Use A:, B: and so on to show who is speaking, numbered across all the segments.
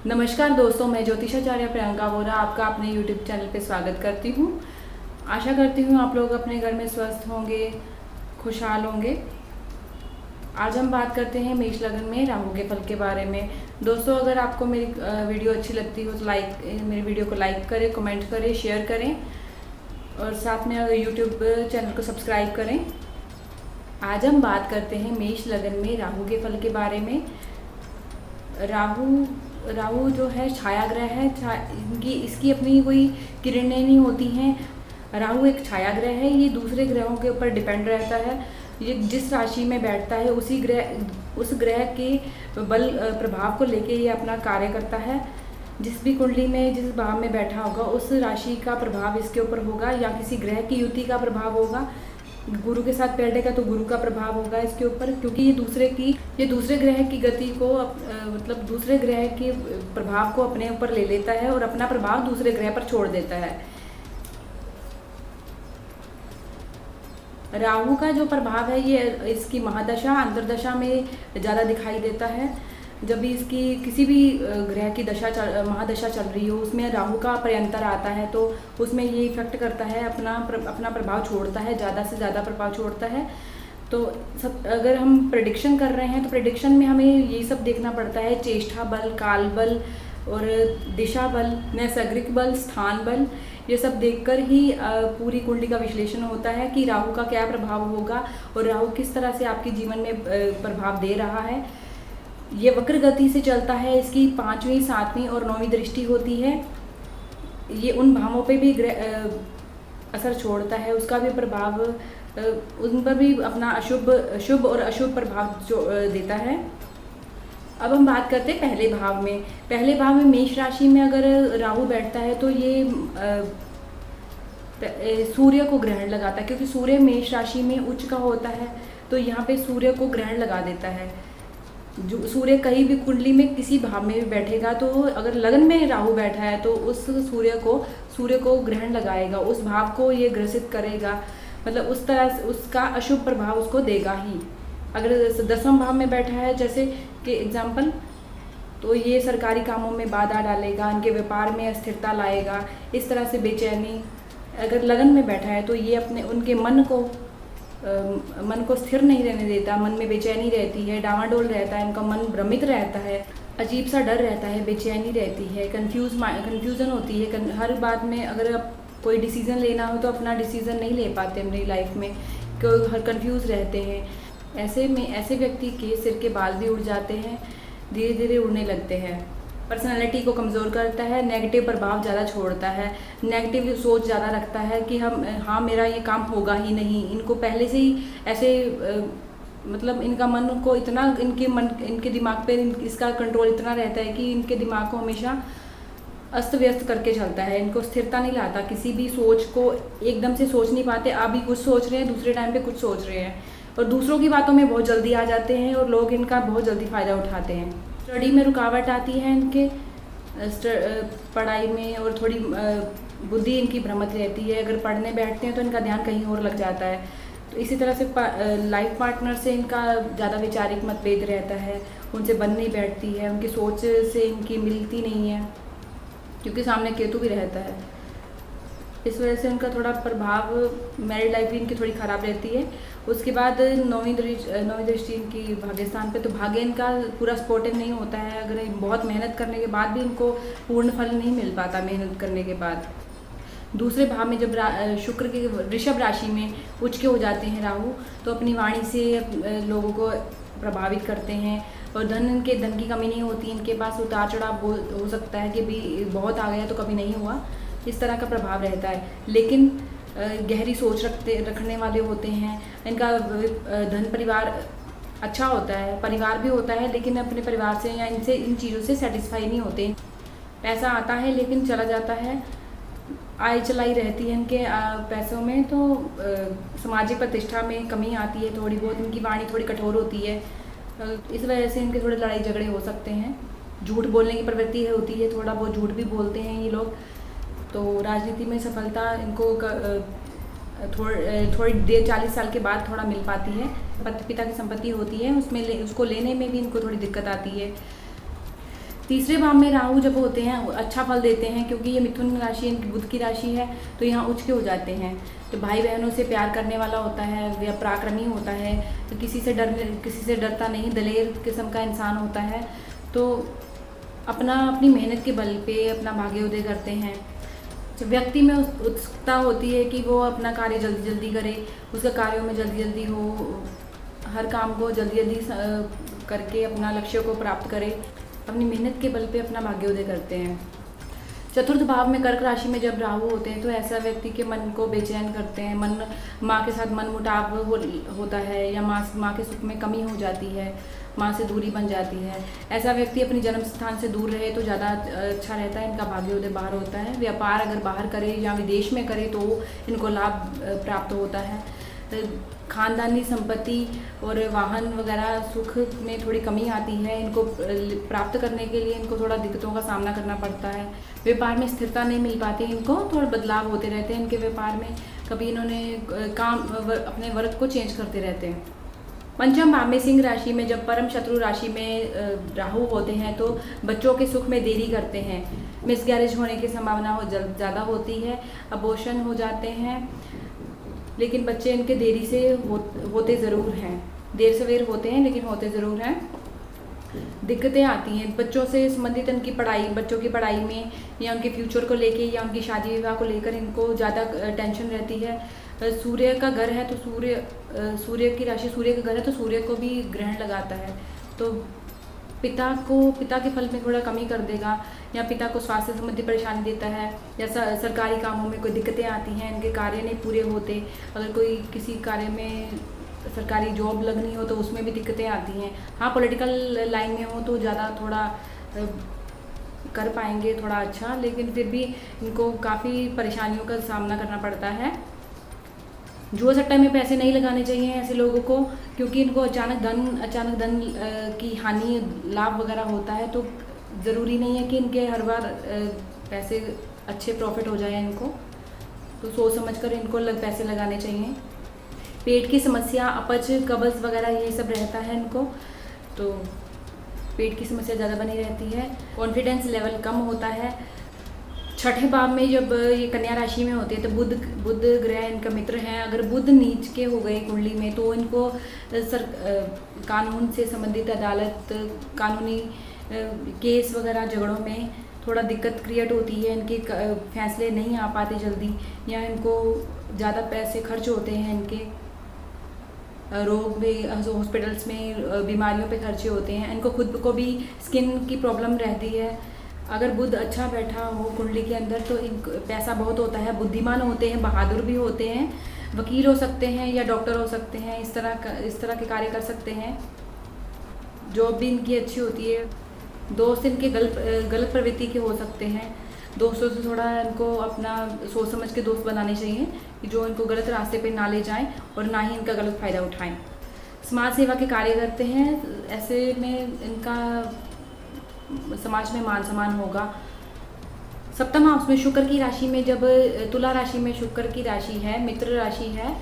A: नमस्कार दोस्तों, मैं ज्योतिषाचार्य प्रियंका वोरा आपका अपने YouTube चैनल पे स्वागत करती हूँ। आशा करती हूँ आप लोग अपने घर में स्वस्थ होंगे, खुशहाल होंगे। आज हम बात करते हैं मेष लग्न में राहु के फल के बारे में। दोस्तों, अगर आपको मेरी वीडियो अच्छी लगती हो तो मेरी वीडियो को लाइक करें, कमेंट करें, शेयर करें और साथ में YouTube चैनल को सब्सक्राइब करें। आज हम बात करते हैं मेष लग्न में राहु के फल के बारे में। राहु जो है छाया ग्रह है। इसकी अपनी कोई किरणें नहीं होती हैं। राहु एक छाया ग्रह है, ये दूसरे ग्रहों के ऊपर डिपेंड रहता है। ये जिस राशि में बैठता है उस ग्रह के बल प्रभाव को लेके ये अपना कार्य करता है। जिस भी कुंडली में जिस भाव में बैठा होगा उस राशि का प्रभाव इसके ऊपर होगा, या किसी ग्रह की युति का प्रभाव होगा। गुरु के साथ बैठेगा तो गुरु का प्रभाव होगा इसके ऊपर, क्योंकि ये दूसरे ग्रह की गति को मतलब दूसरे ग्रह के प्रभाव को अपने ऊपर ले लेता है और अपना प्रभाव दूसरे ग्रह पर छोड़ देता है। राहु का जो प्रभाव है ये इसकी महादशा अंतर्दशा में ज़्यादा दिखाई देता है। जब भी इसकी किसी भी ग्रह की महादशा चल रही हो उसमें राहु का प्रयंतर आता है तो उसमें ये इफेक्ट करता है, अपना प्रभाव छोड़ता है, ज़्यादा से ज़्यादा प्रभाव छोड़ता है। तो अगर हम प्रेडिक्शन कर रहे हैं तो प्रेडिक्शन में हमें ये सब देखना पड़ता है, चेष्टा बल, काल बल और दिशा बल, नैसर्गिक बल, स्थान बल, ये सब देखकर ही पूरी कुंडली का विश्लेषण होता है कि राहु का क्या प्रभाव होगा और राहु किस तरह से आपके जीवन में प्रभाव दे रहा है। ये वक्र गति से चलता है, इसकी 5वीं, 7वीं और 9वीं दृष्टि होती है। ये उन भावों पे भी असर छोड़ता है, उसका भी प्रभाव उन पर भी अपना शुभ और अशुभ प्रभाव देता है। अब हम बात करते हैं पहले भाव में मेष राशि में अगर राहु बैठता है तो ये सूर्य को ग्रहण लगाता है, क्योंकि सूर्य मेष राशि में उच्च का होता है तो यहाँ पे सूर्य को ग्रहण लगा देता है। जो सूर्य कहीं भी कुंडली में किसी भाव में भी बैठेगा तो अगर लगन में राहु बैठा है तो उस सूर्य को ग्रहण लगाएगा, उस भाव को ये ग्रसित करेगा, मतलब उस तरह से उसका अशुभ प्रभाव उसको देगा ही। अगर 10वें भाव में बैठा है जैसे कि एग्जाम्पल, तो ये सरकारी कामों में बाधा डालेगा, इनके व्यापार में अस्थिरता लाएगा, इस तरह से बेचैनी। अगर लगन में बैठा है तो ये उनके मन को स्थिर नहीं रहने देता, मन में बेचैनी रहती है, डावाडोल रहता है, इनका मन भ्रमित रहता है, अजीब सा डर रहता है, बेचैनी रहती है, कन्फ्यूज़न होती है। हर बात में अगर आप कोई डिसीज़न लेना हो तो अपना डिसीज़न नहीं ले पाते अपनी लाइफ में, हर कन्फ्यूज़ रहते हैं। ऐसे व्यक्ति के सिर के बाल भी उड़ जाते हैं, धीरे धीरे उड़ने लगते हैं। पर्सनालिटी को कमज़ोर करता है, नेगेटिव प्रभाव ज़्यादा छोड़ता है, नेगेटिव सोच ज़्यादा रखता है कि मेरा ये काम होगा ही नहीं। इनको पहले से ही ऐसे मतलब इनका मन को इतना इनके दिमाग पे इसका कंट्रोल इतना रहता है कि इनके दिमाग को हमेशा अस्त व्यस्त करके चलता है, इनको स्थिरता नहीं लाता। किसी भी सोच को एकदम से सोच नहीं पाते, अभी कुछ सोच रहे हैं दूसरे टाइम पे कुछ सोच रहे हैं, और दूसरों की बातों में बहुत जल्दी आ जाते हैं और लोग इनका बहुत जल्दी फ़ायदा उठाते हैं। स्टडी में रुकावट आती है इनके पढ़ाई में, और थोड़ी बुद्धि इनकी भ्रमित रहती है। अगर पढ़ने बैठते हैं तो इनका ध्यान कहीं और लग जाता है। तो इसी तरह से लाइफ पार्टनर से इनका ज़्यादा वैचारिक मतभेद रहता है, उनसे बन नहीं बैठती है, उनकी सोच से इनकी मिलती नहीं है, क्योंकि सामने केतु भी रहता है। इस वजह से उनका थोड़ा प्रभाव, मैरिड लाइफ भी इनकी थोड़ी ख़राब रहती है। उसके बाद 9वीं दृष्टि इनकी भाग्य स्थान पे, तो भाग्य इनका पूरा सपोर्टिव नहीं होता है। अगर बहुत मेहनत करने के बाद भी इनको पूर्ण फल नहीं मिल पाता मेहनत करने के बाद। दूसरे भाव में जब शुक्र के वृषभ राशि में उच्च के हो जाते हैं राहु, तो अपनी वाणी से लोगों को प्रभावित करते हैं, और धन की कमी नहीं होती इनके पास। उतार चढ़ाव हो सकता है कि भी बहुत आ गया तो कभी नहीं हुआ, इस तरह का प्रभाव रहता है। लेकिन गहरी सोच रखने वाले होते हैं। इनका धन परिवार अच्छा होता है, परिवार भी होता है, लेकिन अपने परिवार से या इन चीज़ों से सेटिस्फाई नहीं होते। पैसा आता है लेकिन चला जाता है, आय चलाई रहती है इनके पैसों में। तो सामाजिक प्रतिष्ठा में कमी आती है थोड़ी बहुत, इनकी वाणी थोड़ी कठोर होती है, इस वजह से इनके थोड़े लड़ाई झगड़े हो सकते हैं। झूठ बोलने की प्रवृत्ति होती है, थोड़ा बहुत झूठ भी बोलते हैं ये लोग। तो राजनीति में सफलता इनको थोड़ी देर 40 साल के बाद थोड़ा मिल पाती है। पिता की संपत्ति होती है, उसको लेने में भी इनको थोड़ी दिक्कत आती है। तीसरे भाव में राहु जब होते हैं अच्छा फल देते हैं, क्योंकि ये मिथुन राशि इनकी बुध की राशि है, तो यहाँ उच्च के हो जाते हैं। तो भाई बहनों से प्यार करने वाला होता है या पराक्रमी होता है, तो किसी से डरता नहीं, दलेर किस्म का इंसान होता है। तो अपनी मेहनत के बल पे अपना भाग्योदय करते हैं। व्यक्ति में उत्सुकता होती है कि वो अपना कार्य जल्दी जल्दी करे, उसका कार्यों में जल्दी जल्दी हो, हर काम को जल्दी जल्दी करके अपना लक्ष्य को प्राप्त करे, अपनी मेहनत के बल पे अपना भाग्योदय करते हैं। चतुर्थ भाव में कर्क राशि में जब राहु होते हैं तो ऐसा व्यक्ति के मन को बेचैन करते हैं, माँ के साथ मनमुटाव होता है, या माँ के सुख में कमी हो जाती है, माँ से दूरी बन जाती है। ऐसा व्यक्ति अपनी जन्म स्थान से दूर रहे तो ज़्यादा अच्छा रहता है, इनका भाग्योदय बाहर होता है। व्यापार अगर बाहर करे या विदेश में करे तो इनको लाभ प्राप्त होता है। खानदानी संपत्ति और वाहन वगैरह सुख में थोड़ी कमी आती है, इनको प्राप्त करने के लिए इनको थोड़ा दिक्कतों का सामना करना पड़ता है। व्यापार में स्थिरता नहीं मिल पाती इनको, थोड़े बदलाव होते रहते हैं इनके व्यापार में, कभी इन्होंने अपने वर्क को चेंज करते रहते हैं। पंचम भाव में सिंह राशि में जब परम शत्रु राशि में राहु होते हैं तो बच्चों के सुख में देरी करते हैं, मिसगैरेज होने की संभावना ज़्यादा होती है, अबॉर्शन हो जाते हैं, लेकिन बच्चे इनके देरी से होते ज़रूर हैं, देर सवेर होते हैं लेकिन होते ज़रूर हैं। दिक्कतें आती हैं बच्चों से संबंधित, इनकी पढ़ाई, बच्चों की पढ़ाई में या उनके फ्यूचर को लेके या उनकी शादी विवाह को लेकर इनको ज़्यादा टेंशन रहती है। सूर्य का घर है तो सूर्य की राशि सूर्य का घर है तो सूर्य को भी ग्रहण लगाता है, तो पिता के फल में थोड़ा कमी कर देगा, या पिता को स्वास्थ्य संबंधी परेशानी देता है, या सरकारी कामों में कोई दिक्कतें आती हैं, इनके कार्य नहीं पूरे होते। अगर कोई किसी कार्य में सरकारी जॉब लगनी हो तो उसमें भी दिक्कतें आती हैं। हाँ, पॉलिटिकल लाइन में हो तो ज़्यादा थोड़ा कर पाएंगे थोड़ा अच्छा, लेकिन फिर भी इनको काफ़ी परेशानियों का सामना करना पड़ता है। जुआ सट्टा में पैसे नहीं लगाने चाहिए ऐसे लोगों को, क्योंकि इनको अचानक धन की हानि, लाभ वगैरह होता है, तो ज़रूरी नहीं है कि इनके हर बार पैसे अच्छे प्रॉफिट हो जाए इनको, तो सोच समझकर इनको पैसे लगाने चाहिए। पेट की समस्या, अपच, कब्ज़ वगैरह ये सब रहता है इनको, तो पेट की समस्या ज़्यादा बनी रहती है। कॉन्फिडेंस लेवल कम होता है। छठे भाव में जब ये कन्या राशि में होते हैं तो बुध ग्रह इनका मित्र हैं। अगर बुध नीच के हो गए कुंडली में तो इनको कानून से संबंधित अदालत, कानूनी केस वगैरह झगड़ों में थोड़ा दिक्कत क्रिएट होती है, इनके फैसले नहीं आ पाते जल्दी, या इनको ज़्यादा पैसे खर्च होते हैं, इनके रोग में, हॉस्पिटल्स में बीमारियों पे खर्चे होते हैं। इनको खुद को भी स्किन की प्रॉब्लम रहती है। अगर बुध अच्छा बैठा हो कुंडली के अंदर तो पैसा बहुत होता है, बुद्धिमान होते हैं, बहादुर भी होते हैं, वकील हो सकते हैं या डॉक्टर हो सकते हैं, इस तरह के कार्य कर सकते हैं। जॉब भी इनकी अच्छी होती है। दोस्त इनके गलत प्रवृत्ति के हो सकते हैं। दोस्तों से थोड़ा इनको अपना सोच समझ के दोस्त बनाने चाहिए कि जो इनको गलत रास्ते पे ना ले जाएं और ना ही इनका गलत फ़ायदा उठाएं। समाज सेवा के कार्य करते हैं, ऐसे में इनका समाज में मान सम्मान होगा। सप्तम हाउस में शुक्र की राशि में जब तुला राशि में शुक्र की राशि है, मित्र राशि है,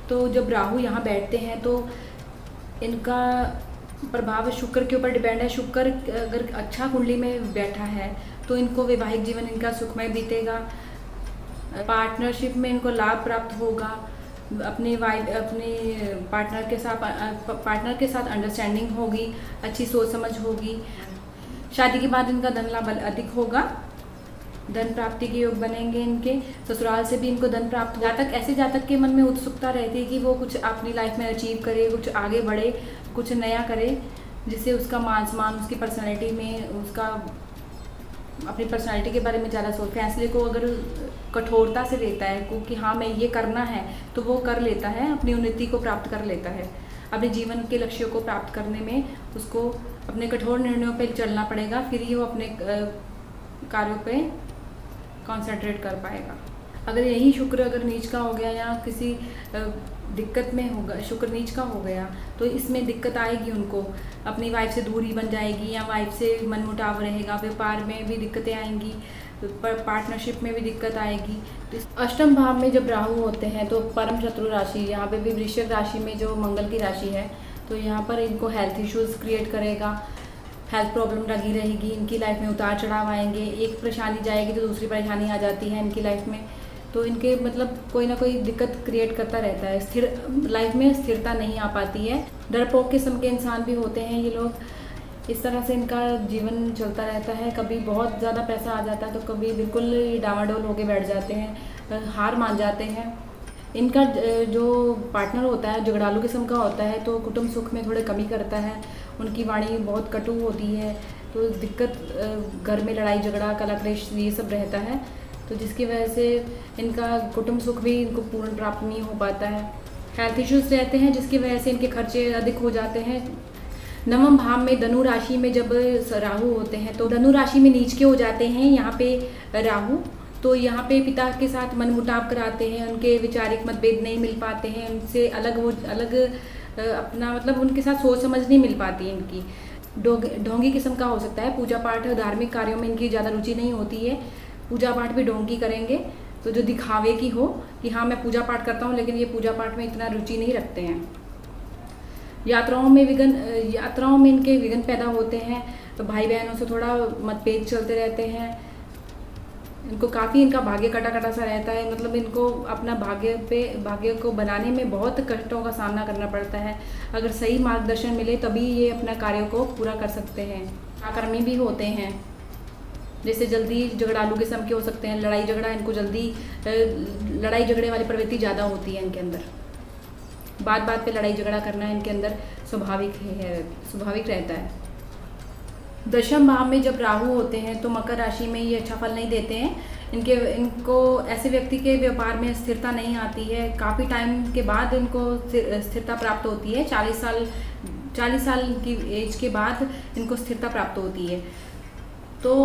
A: तो जब राहु यहाँ बैठते हैं तो इनका प्रभाव शुक्र के ऊपर डिपेंड है। शुक्र अगर अच्छा कुंडली में बैठा है तो इनको वैवाहिक जीवन इनका सुखमय बीतेगा, पार्टनरशिप में इनको लाभ प्राप्त होगा, अपने पार्टनर के साथ अंडरस्टैंडिंग होगी, अच्छी सोच समझ होगी। शादी के बाद इनका धन लाभ अधिक होगा, धन प्राप्ति के योग बनेंगे इनके। ससुराल से भी इनको धन प्राप्त हो। ऐसे जातक के मन में उत्सुकता रहती है कि वो कुछ अपनी लाइफ में अचीव करे, कुछ आगे बढ़े, कुछ नया करे, जिससे उसका मान सम्मान, उसकी पर्सनैलिटी में, उसका अपनी पर्सनैलिटी के बारे में ज़्यादा सोच, फैसले को अगर कठोरता से लेता है क्योंकि हाँ मैं ये करना है तो वो कर लेता है, अपनी उन्नति को प्राप्त कर लेता है। अपने जीवन के लक्ष्यों को प्राप्त करने में उसको अपने कठोर निर्णयों पे चलना पड़ेगा, फिर ही वो अपने कार्यों पे कंसंट्रेट कर पाएगा। अगर यही शुक्र अगर नीच का हो गया या किसी दिक्कत में होगा, शुक्र नीच का हो गया तो इसमें दिक्कत आएगी उनको, अपनी वाइफ से दूरी बन जाएगी या वाइफ से मनमुटाव रहेगा, व्यापार में भी दिक्कतें आएंगी, पार्टनरशिप में भी दिक्कत आएगी। तो अष्टम भाव में जब राहु होते हैं तो परम शत्रु राशि, यहाँ पे भी वृश्चिक राशि में जो मंगल की राशि है, तो यहाँ पर इनको हेल्थ इश्यूज़ क्रिएट करेगा। हेल्थ प्रॉब्लम लगी रहेगी, इनकी लाइफ में उतार चढ़ाव आएंगे, एक परेशानी जाएगी तो दूसरी परेशानी आ जाती है इनकी लाइफ में। तो इनके मतलब कोई ना कोई दिक्कत क्रिएट करता रहता है, स्थिर लाइफ में स्थिरता नहीं आ पाती है। डरपोक किस्म के इंसान भी होते हैं ये लोग, इस तरह से इनका जीवन चलता रहता है। कभी बहुत ज़्यादा पैसा आ जाता है तो कभी बिल्कुल डामाडोल होके बैठ जाते हैं, हार मान जाते हैं। इनका जो पार्टनर होता है झगड़ालू किस्म का होता है, तो कुटुंब सुख में थोड़े कमी करता है, उनकी वाणी बहुत कटु होती है, तो दिक्कत घर में लड़ाई झगड़ा कलह क्लेश ये सब रहता है, तो जिसकी वजह से इनका कुटुंब सुख भी इनको पूर्ण प्राप्त नहीं हो पाता है। हेल्थ इश्यूज रहते हैं जिसकी वजह से इनके खर्चे अधिक हो जाते हैं। नवम भाव में धनु राशि में जब राहु होते हैं तो धनु राशि में नीच के हो जाते हैं यहाँ पे राहु, तो यहाँ पे पिता के साथ मनमुटाव कराते हैं, उनके वैचारिक मतभेद नहीं मिल पाते हैं, उनसे अलग अपना मतलब उनके साथ सोच समझ नहीं मिल पाती है इनकी। ढोंगी किस्म का हो सकता है, पूजा पाठ धार्मिक कार्यों में इनकी ज़्यादा रुचि नहीं होती है, पूजा पाठ भी ढोंगी करेंगे तो जो दिखावे की हो कि हाँ मैं पूजा पाठ करता हूँ, लेकिन ये पूजा पाठ में इतना रुचि नहीं रखते हैं। यात्राओं में इनके विघ्न पैदा होते हैं, तो भाई बहनों से थोड़ा मतभेद चलते रहते हैं। इनको काफ़ी इनका भाग्य कटा सा रहता है, मतलब इनको अपना भाग्य को बनाने में बहुत कष्टों का सामना करना पड़ता है। अगर सही मार्गदर्शन मिले तभी ये अपना कार्य को पूरा कर सकते हैं। आकर्मी भी होते हैं, जैसे जल्दी झगड़ालू किस्म के हो सकते हैं, लड़ाई झगड़े वाली प्रवृत्ति ज़्यादा होती है इनके अंदर। बात पे लड़ाई झगड़ा करना इनके अंदर स्वाभाविक रहता है। दशम भाव में जब राहु होते हैं तो मकर राशि में ये अच्छा फल नहीं देते हैं। इनको ऐसे व्यक्ति के व्यापार में स्थिरता नहीं आती है, काफ़ी टाइम के बाद इनको स्थिरता प्राप्त होती है। 40 साल की एज के बाद इनको स्थिरता प्राप्त होती है। तो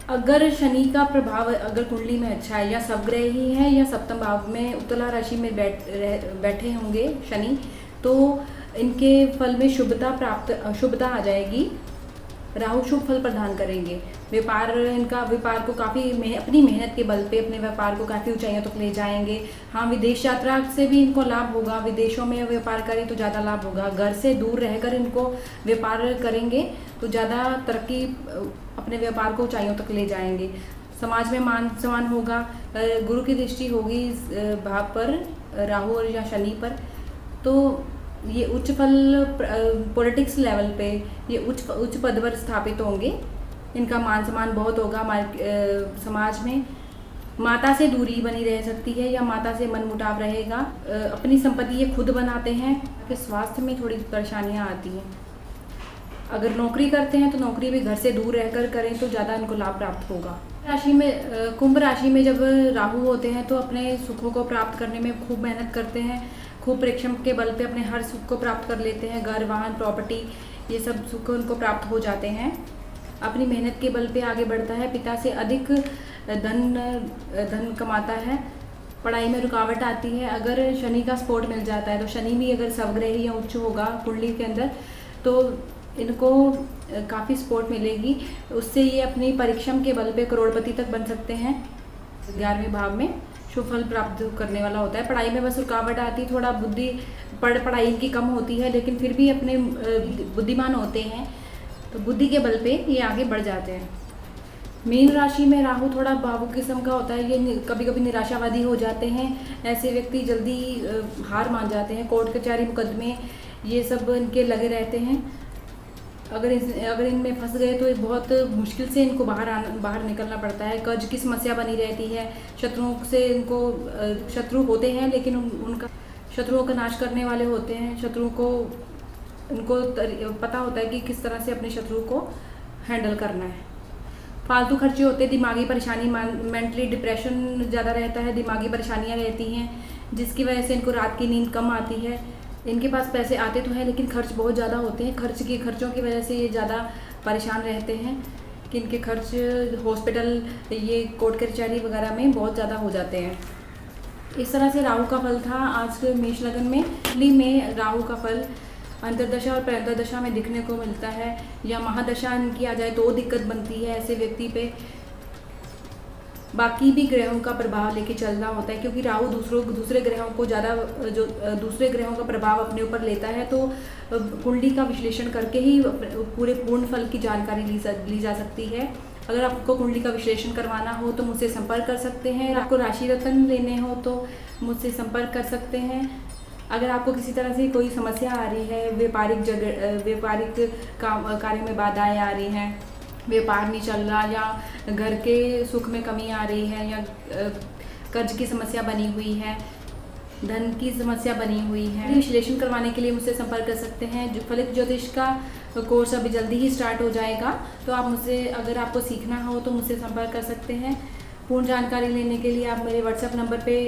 A: अगर शनि का प्रभाव अगर कुंडली में अच्छा है, या सवग्रह ही है या सप्तम भाव में उत्तला राशि में बैठे होंगे शनि, तो इनके फल में शुभता आ जाएगी। राहु शुभ फल प्रदान करेंगे। व्यापार को काफ़ी अपनी मेहनत के बल पे अपने व्यापार को काफ़ी ऊंचाइयों तक ले जाएंगे। हाँ, विदेश यात्रा से भी इनको लाभ होगा, विदेशों में व्यापार करें तो ज़्यादा लाभ होगा। घर से दूर रहकर इनको व्यापार करेंगे तो ज़्यादा तरक्की अपने व्यापार को ऊंचाइयों तक ले जाएंगे। समाज में मान सम्मान होगा, गुरु की दृष्टि होगी इस भाव पर, राहु और या शनि पर, तो ये उच्च फल पॉलिटिक्स लेवल पे ये उच्च पद पर स्थापित होंगे। इनका मान सम्मान बहुत होगा समाज में। माता से दूरी बनी रह सकती है या माता से मनमुटाव रहेगा। अपनी संपत्ति ये खुद बनाते हैं, कि स्वास्थ्य में थोड़ी परेशानियां आती हैं। अगर नौकरी करते हैं तो नौकरी भी घर से दूर रहकर करें तो ज़्यादा इनको लाभ प्राप्त होगा। कुंभ राशि में जब राहु होते हैं तो अपने सुखों को प्राप्त करने में खूब मेहनत करते हैं, खूब परिश्रम के बल पे अपने हर सुख को प्राप्त कर लेते हैं। घर वाहन प्रॉपर्टी ये सब सुख उनको प्राप्त हो जाते हैं। अपनी मेहनत के बल पे आगे बढ़ता है, पिता से अधिक धन कमाता है। पढ़ाई में रुकावट आती है। अगर शनि का सपोर्ट मिल जाता है तो शनि भी अगर सवग्रही या उच्च होगा कुंडली के अंदर तो इनको काफ़ी सपोर्ट मिलेगी, उससे ये अपनी परिश्रम के बल पे करोड़पति तक बन सकते हैं। 11वें भाव में शुभ फल प्राप्त करने वाला होता है। पढ़ाई में बस रुकावट आती है, थोड़ा पढ़ाई इनकी कम होती है, लेकिन फिर भी अपने बुद्धिमान होते हैं तो बुद्धि के बल पे ये आगे बढ़ जाते हैं। मीन राशि में राहु थोड़ा भावुक किस्म का होता है, ये कभी कभी निराशावादी हो जाते हैं। ऐसे व्यक्ति जल्दी हार मान जाते हैं। कोर्ट कचहरी मुकदमे ये सब इनके लगे रहते हैं। अगर इनमें फंस गए तो बहुत मुश्किल से इनको बाहर निकलना पड़ता है। कर्ज की समस्या बनी रहती है। शत्रुओं से इनको शत्रु होते हैं, लेकिन उनका शत्रुओं का नाश करने वाले होते हैं। शत्रु को इनको पता होता है कि किस तरह से अपने शत्रु को हैंडल करना है। फालतू खर्चे होते हैं, दिमागी परेशानी, मेंटली डिप्रेशन ज़्यादा रहता है, दिमागी परेशानियाँ रहती हैं, जिसकी वजह से इनको रात की नींद कम आती है। इनके पास पैसे आते तो हैं लेकिन खर्च बहुत ज़्यादा होते हैं। खर्चों की वजह से ये ज़्यादा परेशान रहते हैं कि इनके खर्च हॉस्पिटल, ये कोर्ट कचहरी वगैरह में बहुत ज़्यादा हो जाते हैं। इस तरह से राहु का फल था आज के मेष लगन में। कुंडली में राहु का फल अंतर्दशा और प्रंतर्दशा में दिखने को मिलता है, या महादशा इनकी आ जाए तो दिक्कत बनती है ऐसे व्यक्ति पे। बाकी भी ग्रहों का प्रभाव लेके चलना होता है, क्योंकि राहु दूसरे ग्रहों को ज़्यादा जो दूसरे ग्रहों का प्रभाव अपने ऊपर लेता है। तो कुंडली का विश्लेषण करके ही पूरे पूर्ण फल की जानकारी ली जा सकती है। अगर आपको कुंडली का विश्लेषण करवाना हो तो मुझसे संपर्क कर सकते हैं। आपको राशि रत्न लेने हो तो मुझसे संपर्क कर सकते हैं। अगर आपको किसी तरह से कोई समस्या आ रही है, व्यापारिक कार्य में बाधाएं आ रही हैं, व्यापार नहीं चल रहा, या घर के सुख में कमी आ रही है, या कर्ज की समस्या बनी हुई है, धन की समस्या बनी हुई है, विश्लेषण करवाने के लिए मुझसे संपर्क कर सकते हैं। जो फलित ज्योतिष का कोर्स अभी जल्दी ही स्टार्ट हो जाएगा, तो आप मुझसे, अगर आपको सीखना हो तो मुझसे संपर्क कर सकते हैं। पूर्ण जानकारी लेने के लिए आप मेरे व्हाट्सएप नंबर पे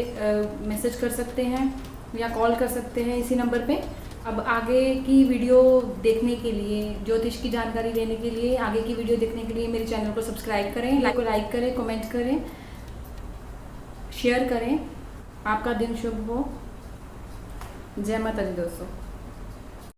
A: मैसेज कर सकते हैं या कॉल कर सकते हैं इसी नंबर पे। अब आगे की वीडियो देखने के लिए, ज्योतिष की जानकारी लेने के लिए, आगे की वीडियो देखने के लिए मेरे चैनल को सब्सक्राइब करें, लाइक करें, कमेंट करें, शेयर करें। आपका दिन शुभ हो। जय माता दी दोस्तों।